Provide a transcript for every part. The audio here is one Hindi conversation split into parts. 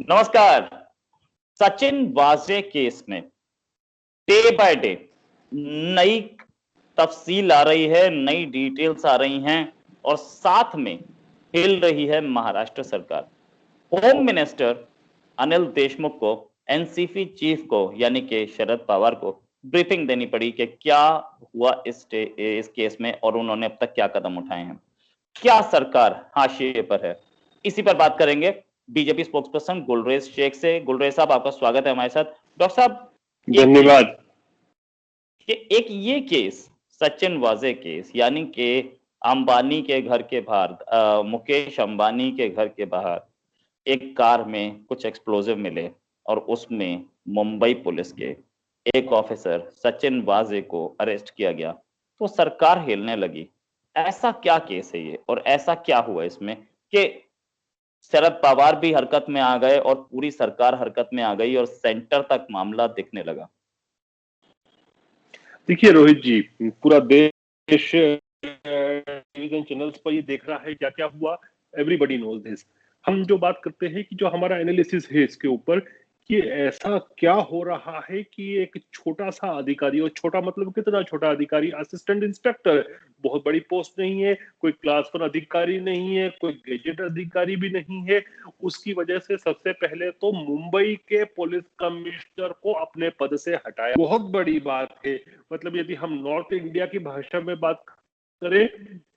नमस्कार। सचिन वाजे केस में डे बाय डे नई तफसील आ रही है, नई डिटेल्स आ रही हैं और साथ में हिल रही है महाराष्ट्र सरकार। होम मिनिस्टर अनिल देशमुख को, एनसीपी चीफ को यानी कि शरद पवार को ब्रीफिंग देनी पड़ी कि क्या हुआ इस केस में और उन्होंने अब तक क्या कदम उठाए हैं। क्या सरकार हाशिए पर है? इसी पर बात करेंगे बीजेपी स्पोक्सपर्सन गुलरेज शेख से। गुलरेज साहब, आपका स्वागत है हमारे साथ। डॉक्टर साहब, धन्यवाद। एक ये केस, सचिन वाजे केस, यानी कि अंबानी के घर के बाहर, मुकेश अंबानी के घर के बाहर एक कार में कुछ एक्सप्लोजिव मिले और उसमें मुंबई पुलिस के एक ऑफिसर सचिन वाजे को अरेस्ट किया गया, तो सरकार हिलने लगी। ऐसा क्या केस है ये और ऐसा क्या हुआ इसमें कि शरद पवार भी हरकत में आ गए और पूरी सरकार हरकत में आ गई और सेंटर तक मामला दिखने लगा? देखिए रोहित जी, पूरा देश टेलीविजन चैनल्स पर ये देख रहा है क्या क्या हुआ। Everybody knows this. हम जो बात करते हैं कि जो हमारा एनालिसिस है इसके ऊपर कि ऐसा क्या हो रहा है कि एक छोटा सा अधिकारी, और छोटा मतलब कितना छोटा अधिकारी, असिस्टेंट इंस्पेक्टर, बहुत बड़ी पोस्ट नहीं है, कोई क्लास वन अधिकारी नहीं है, कोई गेजेट अधिकारी भी नहीं है। उसकी वजह से सबसे पहले तो मुंबई के पुलिस कमिश्नर को अपने पद से हटाया। बहुत बड़ी बात है। मतलब यदि हम नॉर्थ इंडिया की भाषा में बात करें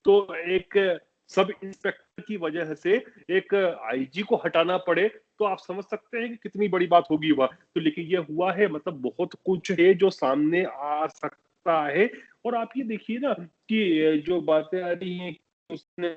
तो एक सब इंस्पेक्टर की वजह से एक आईजी को हटाना पड़े तो आप समझ सकते हैं कि कितनी बड़ी बात होगी वह। तो लेकिन ये हुआ है, मतलब बहुत कुछ है जो सामने आ सकता है। और आप ये देखिए ना कि जो बातें आ रही हैं, उसने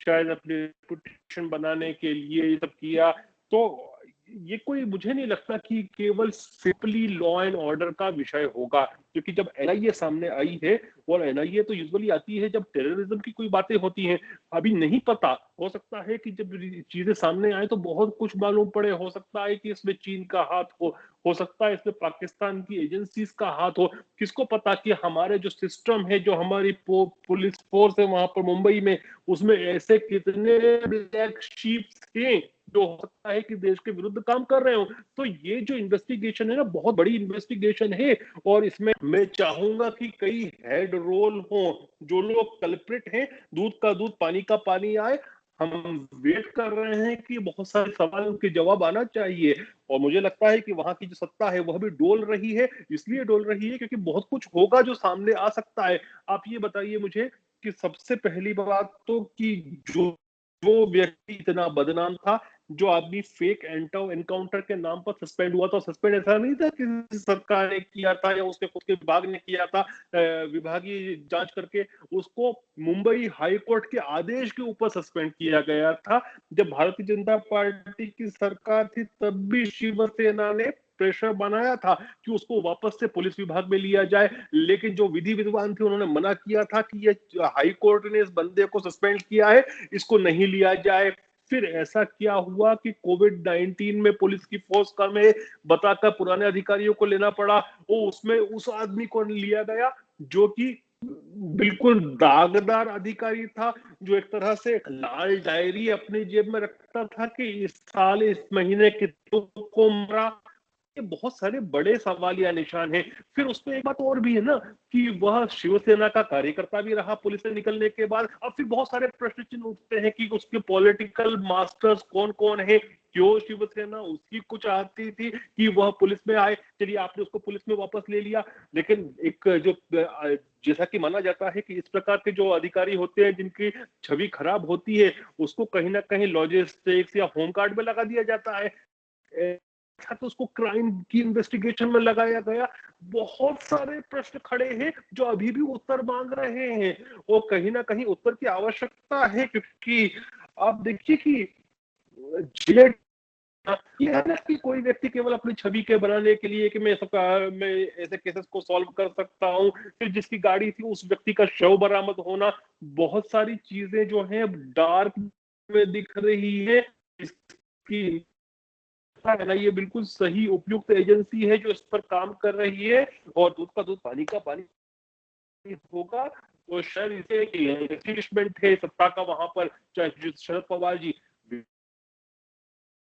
शायद अपने रेपुटेशन बनाने के लिए ये सब किया, तो ये कोई मुझे नहीं लगता कि केवल सिंपली लॉ एंड ऑर्डर का विषय होगा। क्योंकि जब एनआईए सामने आई है, और एनआईए तो यूजुअली आती है जब टेररिज्म की कोई बातें होती हैं। अभी नहीं पता, हो सकता है कि जब चीजें सामने आए तो बहुत कुछ मालूम पड़े। हो सकता है कि इसमें चीन का हाथ हो सकता है इसमें पाकिस्तान की एजेंसीज का हाथ हो। किसको पता कि हमारे जो सिस्टम है, जो हमारी पुलिस फोर्स है वहां पर मुंबई में, उसमें ऐसे कितने ब्लैक शीप्स हैं जो हो सकता है कि देश के विरुद्ध काम कर रहे हो। तो ये जो इन्वेस्टिगेशन है ना, बहुत बड़ी इन्वेस्टिगेशन है। और इसमें मैं चाहूंगा कि कई हेड रोल हो, जो लोग कल्प्रिट हैं, दूध का दूध पानी का पानी आए। हम वेट कर रहे हैं कि बहुत सारे सवालों के जवाब आना चाहिए। और मुझे लगता है कि वहां की जो सत्ता है वह भी डोल रही है। इसलिए डोल रही है क्योंकि बहुत कुछ होगा जो सामने आ सकता है। आप ये बताइए मुझे कि सबसे पहली बात तो कि जो जो व्यक्ति इतना बदनाम था, जो आदमी फेक एनकाउंटर के नाम पर सस्पेंड हुआ था, सस्पेंड ऐसा नहीं था कि सरकार ने किया था या उसके खुद के विभाग ने किया था, विभागीय जांच करके उसको मुंबई हाई कोर्ट के आदेश के ऊपर सस्पेंड किया गया था। जब भारतीय जनता पार्टी की सरकार थी तब भी शिवसेना ने प्रेशर बनाया था कि उसको वापस से पुलिस विभाग में लिया जाए। लेकिन जो विधि विद्वान थे उन्होंने मना किया था कि ये हाई कोर्ट ने इस बंदे को सस्पेंड किया है, इसको नहीं लिया जाए। फिर ऐसा क्या हुआ कि कोविड-19 में पुलिस की फोर्स कम है बताकर पुराने अधिकारियों को लेना पड़ा। वो उसमें उस आदमी को लिया गया जो कि बिल्कुल दागदार अधिकारी था, जो एक तरह से लाल डायरी अपनी जेब में रखता था कि इस साल इस महीने कितनों को मरा। ये बहुत सारे बड़े सवालिया निशान हैं। फिर उसमें एक बात और भी है ना कि वह शिवसेना का कार्यकर्ता भी रहा पुलिस से निकलने के बाद। अब फिर बहुत सारे प्रश्न चिन्ह उठते हैं कि उसके पॉलिटिकल मास्टर्स कौन कौन है। क्यों शिवसेना उसकी कुछ आती थी कि वह पुलिस में आए। चलिए, आपने उसको पुलिस में वापस ले लिया, लेकिन एक जो जैसा कि माना जाता है कि इस प्रकार के जो अधिकारी होते हैं जिनकी छवि खराब होती है, उसको कहीं ना कहीं लॉजिस्टिक्स या होमगार्ड में लगा दिया जाता है। था तो उसको क्राइम की इन्वेस्टिगेशन में लगाया गया। बहुत सारे प्रश्न खड़े हैं जो अभी भी उत्तर मांग रहे हैं, और कहीं ना कहीं उत्तर की आवश्यकता है। क्योंकि आप देखिए कि जिले ये है ना कि कोई व्यक्ति केवल अपनी छवि के बनाने के लिए कि मैं ऐसे केसेस को सॉल्व कर सकता हूँ, फिर जिसकी गाड़ी थी उस व्यक्ति का शव बरामद होना, बहुत सारी चीजें जो है डार्क में दिख रही है। इसकी है ना, ये बिल्कुल सही उपयुक्त एजेंसी है जो इस पर काम कर रही है। और दूध का दूध पानी का पानी होगा। तो शायद इसे एस्टेब्लिशमेंट है सत्ता का वहां पर, चाहे शरद पवार जी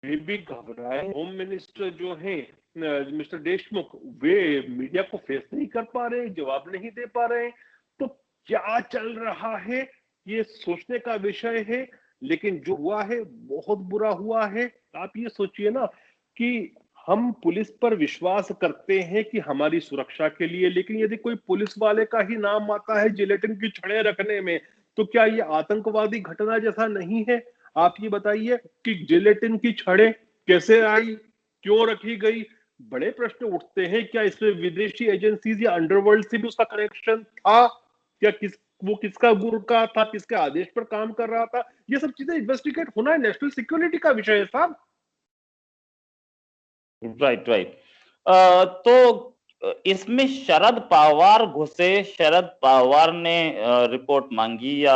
वे भी घबराए। होम मिनिस्टर जो है मिस्टर देशमुख, वे मीडिया को फेस नहीं कर पा रहे, जवाब नहीं दे पा रहे। तो क्या चल रहा है ये सोचने का विषय है। लेकिन जो हुआ है बहुत बुरा हुआ है। आप ये सोचिए ना कि हम पुलिस पर विश्वास करते हैं कि हमारी सुरक्षा के लिए, लेकिन यदि कोई पुलिस वाले का ही नाम आता है जिलेटिन की छड़ें रखने में, तो क्या ये आतंकवादी घटना जैसा नहीं है। आप ये बताइए कि जिलेटिन की छड़ें कैसे आई, क्यों रखी गई। बड़े प्रश्न उठते हैं। क्या इसमें विदेशी एजेंसीज या अंडरवर्ल्ड से भी उसका कनेक्शन था, क्या वो किसका गुरका था, किसके आदेश पर काम कर रहा था। ये सब चीजें इन्वेस्टिगेट होना है, नेशनल सिक्योरिटी का विषय है साहब। Right right. तो इसमें शरद पवार घुसे, शरद पवार ने रिपोर्ट मांगी, या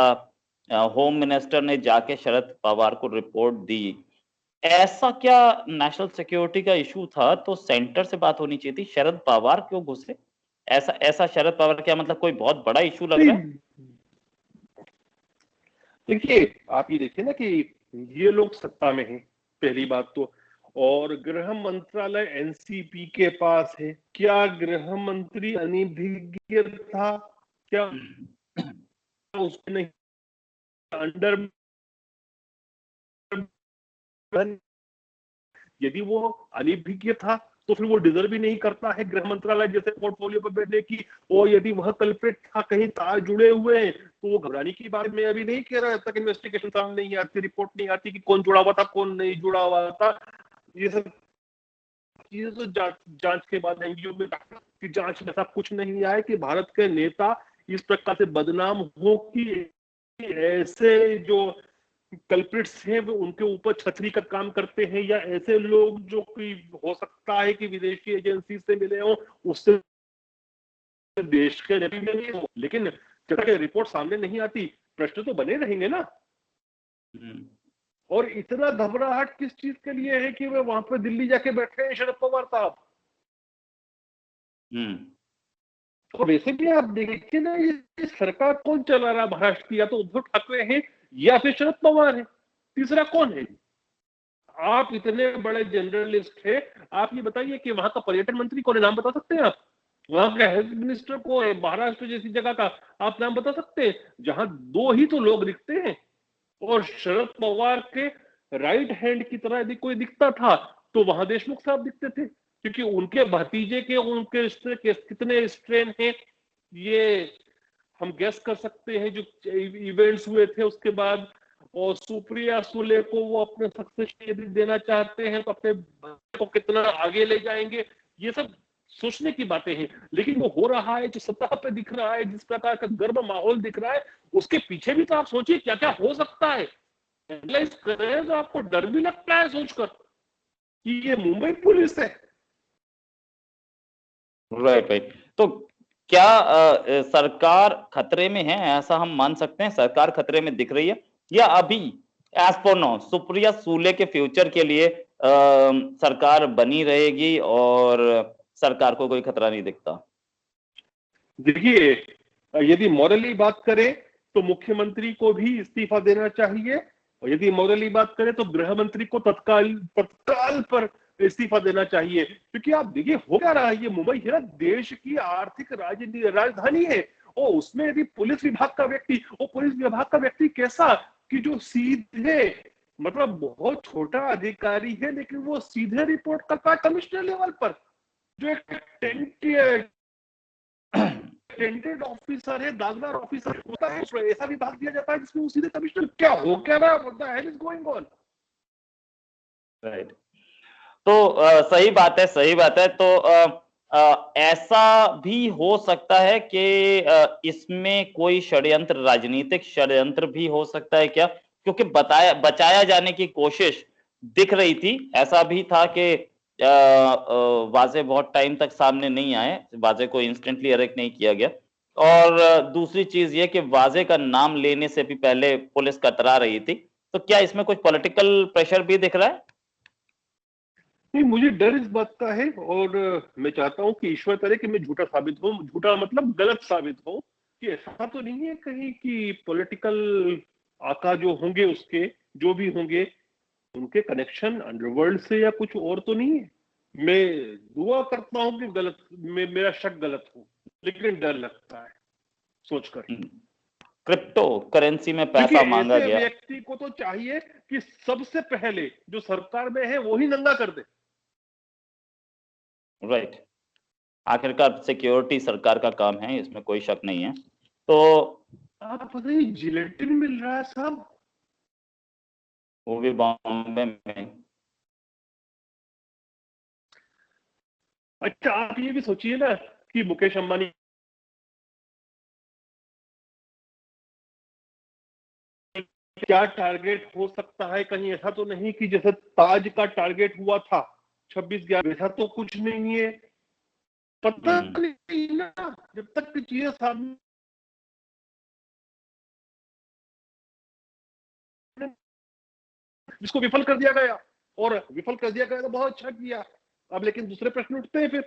होम मिनिस्टर ने जाके शरद पवार को रिपोर्ट दी, ऐसा क्या नेशनल सिक्योरिटी का इशू था तो सेंटर से बात होनी चाहिए थी। शरद पवार क्यों घुसे? ऐसा ऐसा शरद पवार क्या मतलब कोई बहुत बड़ा इशू लग रहा है? देखिए, आप ये देखिए ना कि ये लोग सत्ता में हैं, पहली बात तो। और गृह मंत्रालय एनसीपी के पास है। क्या गृह मंत्री अनभिज्ञ था? क्या उसके नहीं अंडर, यदि वो अनभिज्ञ था तो फिर वो डिजर्व भी नहीं करता है गृह मंत्रालय जैसे पोर्टफोलियो पर बैठने की। और यदि वह कल्प्रिट था, कहीं तार जुड़े हुए हैं, तो वो घबराने की बात मैं अभी नहीं कह रहा। जब तक इन्वेस्टिगेशन सामने नहीं आती, रिपोर्ट नहीं आती कि कौन जुड़ा हुआ था, कौन नहीं जुड़ा हुआ था, ये सब चीजें तो जांच के बाद एनजीओ में की जांच में ऐसा कुछ नहीं आया कि भारत के नेता इस प्रकार से बदनाम हो कि ऐसे जो कल्प्रिट्स हैं वो उनके ऊपर छतरी का काम करते हैं, या ऐसे लोग जो कि हो सकता है कि विदेशी एजेंसी से मिले हो, उससे देश के नहीं हो। लेकिन जब तक रिपोर्ट सामने नहीं आती, प्रश्न तो बने रहेंगे ना। और इतना घबराहट किस चीज के लिए है कि वे वहां पर दिल्ली जाके बैठे हैं शरद पवार साहब। और वैसे भी आप देखिए ना, ये सरकार कौन चला रहा महाराष्ट्र की? या तो उद्धव ठाकरे हैं या फिर शरद पवार है, तीसरा कौन है? आप इतने बड़े जर्नलिस्ट है, आप ये बताइए कि वहां का पर्यटन मंत्री कौन है, नाम बता सकते हैं आप? वहां का हेल्थ मिनिस्टर को है, महाराष्ट्र जैसी जगह का आप नाम बता सकते हैं जहां दो ही तो लोग दिखते हैं। और शरद पवार के राइट हैंड की तरह यदि कोई दिखता था तो वहां देशमुख साहब दिखते थे, क्योंकि उनके भतीजे के उनके रिश्ते कितने स्ट्रेन हैं ये हम गैस कर सकते हैं जो इवेंट्स हुए थे उसके बाद। और सुप्रिया सुले को वो अपने सक्सेस यदि देना चाहते हैं तो अपने को कितना आगे ले जाएंगे, ये सब सोचने की बातें हैं। लेकिन वो हो रहा है, जो सतह पे दिख रहा है, जिस प्रकार का गर्म माहौल दिख रहा है, उसके पीछे भी तो आप सोचिए क्या क्या हो सकता है। एनालाइज कर रहे हैं तो आपको डर भी लगता है सोचकर कि ये मुंबई पुलिस है। Right right. तो क्या सरकार खतरे में है, ऐसा हम मान सकते हैं? सरकार खतरे में दिख रही है, या अभी as per now Supriya Sule के फ्यूचर के लिए सरकार बनी रहेगी और सरकार को कोई खतरा नहीं दिखता? देखिए, यदि मॉरली बात करें तो मुख्यमंत्री को भी इस्तीफा देना चाहिए, और यदि मॉरली बात करें तो गृह मंत्री को तत्काल तत्काल पर इस्तीफा देना चाहिए। क्योंकि आप देखिए हो क्या रहा है, ये मुंबई है ना, देश की आर्थिक राजधानी है। और उसमें यदि पुलिस विभाग का व्यक्ति, वो पुलिस विभाग का व्यक्ति कैसा कि जो सीधे मतलब बहुत छोटा अधिकारी है, लेकिन वो सीधे रिपोर्ट करता है कमिश्नर लेवल पर, जो एक टेंटेड ऑफिसर है, दागदार ऑफिसर होता है, उसको ऐसा विभाग दिया जाता है जिसमें वो सीधे कमिश्नर। क्या हो क्या रहा है, what the hell is going on. Right. तो सही बात है, सही बात है। तो ऐसा भी हो सकता है कि इसमें कोई षड्यंत्र, राजनीतिक षड्यंत्र भी हो सकता है क्या? क्योंकि बचाया जाने की कोशिश दिख रही थी। ऐसा भी था कि वाजे बहुत टाइम तक सामने नहीं आए, वाजे को इंस्टेंटली अरेस्ट नहीं किया गया। और दूसरी चीज ये कि वाजे का नाम लेने से भी पहले पुलिस कतरा रही थी। तो क्या इसमें कुछ पॉलिटिकल प्रेशर भी दिख रहा है? नहीं, मुझे डर इस बात का है, और मैं चाहता हूं कि ईश्वर करे कि मैं झूठा साबित हूं, झूठा मतलब गलत साबित हूं, कि ऐसा तो नहीं है कहीं कि पॉलिटिकल आका जो होंगे उसके, जो भी होंगे, उनके कनेक्शन अंडरवर्ल्ड से या कुछ और तो नहीं है। मैं दुआ करता हूं कि मेरा शक गलत हो, लेकिन डर लगता है सोचकर। क्रिप्टो करेंसी में पैसा देखिए, मांगा ऐसे गया। व्यक्ति को तो चाहिए कि सबसे पहले जो सरकार में है वो ही नंगा कर दे। राइट। आखिरकार सिक्योरिटी सरकार का काम है, इसमें कोई शक नहीं है। तो आप पता ही जिलेटिन मिल रहा है साहब, वो भी बॉम्बे में। अच्छा आप ये भी सोचिए ना कि मुकेश अंबानी क्या टारगेट हो सकता है। कहीं ऐसा तो नहीं कि जैसे ताज का टारगेट हुआ था 26/11, वैसा तो कुछ नहीं है। पता नहीं ना, जब तक की चीजें सामने जिसको विफल कर दिया गया, और विफल कर दिया गया तो बहुत अच्छा किया। अब लेकिन दूसरे प्रश्न उठते हैं फिर।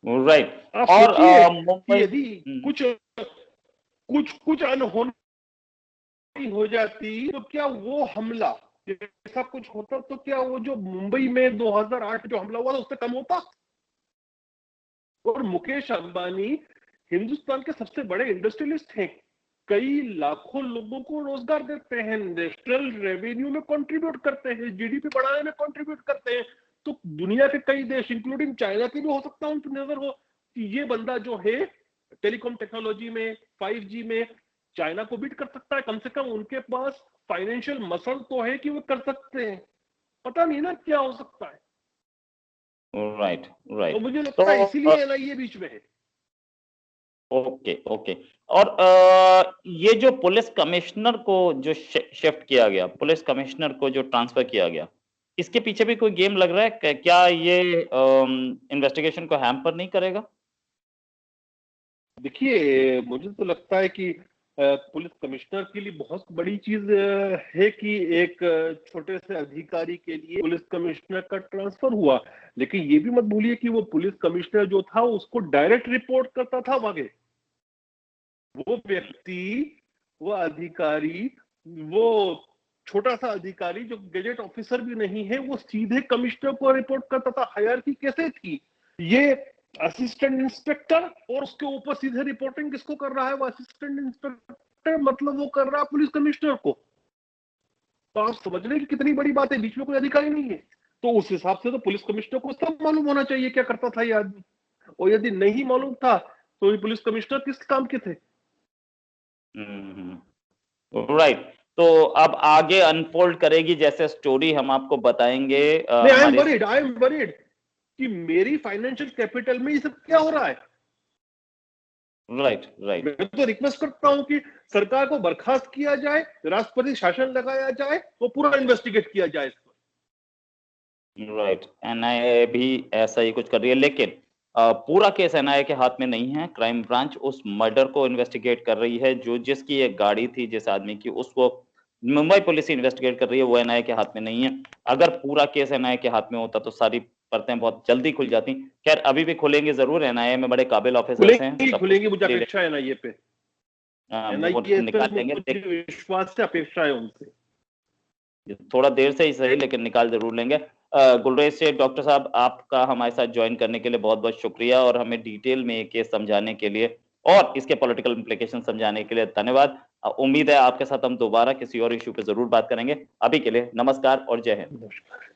राइट। आप और सोचिए कि मुंबई यदि कुछ कुछ कुछ अनहोनी हो जाती तो क्या वो हमला, ऐसा कुछ होता तो क्या वो जो मुंबई में 2008 जो हमला हुआ था उससे कम होता। और मुकेश अंबानी हिंदुस्तान के सबसे बड़े इंडस्ट्रियलिस्ट हैं, कई लाखों लोगों को रोजगार देते हैं, नेशनल रेवेन्यू में कंट्रीब्यूट करते हैं, जीडीपी बढ़ाने में कंट्रीब्यूट करते हैं। तो दुनिया के कई देश इंक्लूडिंग चाइना के भी हो सकता है उन पर नजर हो कि ये बंदा जो है टेलीकॉम टेक्नोलॉजी में 5G में चाइना को बीट कर सकता है। कम से कम उनके पास फाइनेंशियल मसल तो है कि वो कर सकते हैं। पता नहीं ना क्या हो सकता है। राइट तो राइट। मुझे तो लगता है इसीलिए एनआईए बीच में है। Okay okay. और ये जो पुलिस कमिश्नर को जो शिफ्ट किया गया, पुलिस कमिश्नर को जो ट्रांसफर किया गया, इसके पीछे भी कोई गेम लग रहा है? क्या ये इन्वेस्टिगेशन को हैम्पर नहीं करेगा? देखिए, मुझे तो लगता है कि पुलिस कमिश्नर के लिए बहुत बड़ी चीज है कि एक छोटे से अधिकारी के लिए पुलिस कमिश्नर का ट्रांसफर हुआ। लेकिन ये भी मत भूलिए कि वो पुलिस कमिश्नर जो था उसको डायरेक्ट रिपोर्ट करता था आगे। वो व्यक्ति, वो अधिकारी, वो छोटा सा अधिकारी जो गैजेट ऑफिसर भी नहीं है, वो सीधे कमिश्नर को रिपोर्ट करता था। हायरार्की कैसे थी ये, असिस्टेंट इंस्पेक्टर और उसके ऊपर सीधे रिपोर्टिंग किसको कर रहा है, वो असिस्टेंट इंस्पेक्टर, मतलब वो कर रहा है पुलिस कमिश्नर को। तो आप समझ रहे हैं कि कितनी बड़ी बात है, बीच में कोई अधिकारी नहीं है। तो उस हिसाब से तो पुलिस कमिश्नर को सब मालूम होना चाहिए क्या करता था ये आदमी। और यदि नहीं मालूम था तो ये पुलिस कमिश्नर किस काम के थे। राइट। तो अब आगे अनफोल्ड करेगी जैसे स्टोरी हम आपको बताएंगे नहीं, आई हमारे। एम वरीड कि मेरी फाइनेंशियल कैपिटल में ये सब क्या हो रहा है। राइट राइट मैं तो रिक्वेस्ट करता हूं कि सरकार को बर्खास्त किया जाए, राष्ट्रपति शासन लगाया जाए, वो पूरा इन्वेस्टिगेट किया जाए इस पर। राइट। एनआईए भी ऐसा ही कुछ कर रही है, लेकिन पूरा केस एनआईए के हाथ में नहीं है। क्राइम ब्रांच उस मर्डर को इन्वेस्टिगेट कर रही है, जो जिसकी एक गाड़ी थी जिस आदमी की, उसको मुंबई पुलिस इन्वेस्टिगेट कर रही है, वो एनआईए के हाथ में नहीं है। अगर पूरा केस एनआईए के हाथ में होता तो सारी परतें बहुत जल्दी खुल जाती। खैर अभी भी खुलेंगे जरूर, एनआईए में बड़े काबिल ऑफिसर्स हैं, खुलेंगी सब कुछ खुलेंगी, मुझे अपेक्षा है एनआईए पे। वो एनआईए पे निकाल लेंगे। मुझे विश्वास से अपेक्षा है उनसे। थोड़ा देर से ही सही, लेकिन निकाल जरूर लेंगे। गुलरेज से डॉक्टर साहब, आपका हमारे साथ ज्वाइन करने के लिए बहुत बहुत शुक्रिया, और हमें डिटेल में ये केस समझाने के लिए और इसके पॉलिटिकल इम्प्लीकेशन समझाने के लिए धन्यवाद। उम्मीद है आपके साथ हम दोबारा किसी और इश्यू पे जरूर बात करेंगे। अभी के लिए नमस्कार और जय हिंद। नमस्कार।